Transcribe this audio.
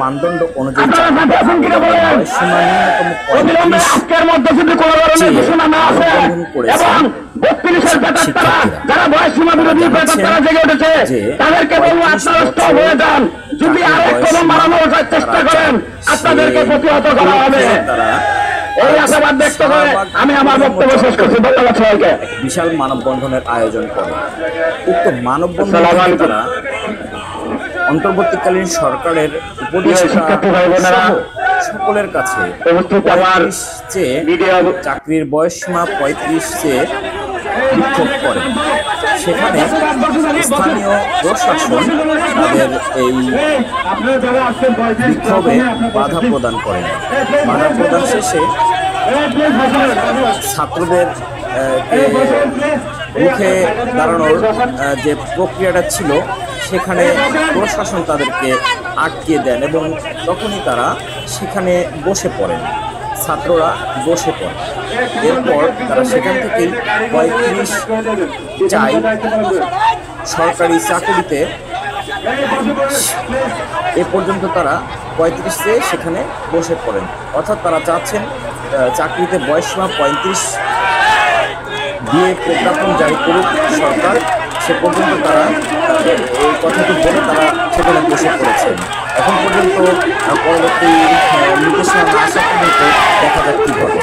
মানদণ্ড অনুযায়ী আমি আমার বক্তব্য শেষ করছি। ধন্যবাদ সবাইকে। বিশাল মানববন্ধনের আয়োজন করে। উক্ত মানববন্ধনে তারা অন্তর্বর্তীকালীন সরকারের উপদেষ্টা সকলের কাছে চাকরির বয়সসীমা 35 চেয়ে বিক্ষোভ করে। সেখানে স্থানীয় প্রশাসন তাদের এই বিক্ষোভে বাধা প্রদান করেন। বাধা প্রদান শেষে ছাত্রদের রুখে দাঁড়ানোর যে প্রক্রিয়াটা ছিল সেখানে প্রশাসন তাদেরকে আটকে দেন এবং তখনই তারা সেখানে বসে পড়েন। ছাত্ররা বসে পড়ে। এরপর তারা সেখান থেকেই 35 চাই সরকারি চাকরিতে। এ পর্যন্ত তারা 35 চেয়ে সেখানে বসে পড়েন। অর্থাৎ তারা চাচ্ছেন চাকরিতে বয়সসীমা 35 দিয়ে প্রজ্ঞাপন জারি করুক সরকার। সে পর্যন্ত তারা এই কথাটি বলে তারা সেখানে বসে পড়েছেন। এখন পর্যন্ত পরবর্তী নির্দেশনা না আসা পর্যন্ত দেখা যাক কী ঘটে।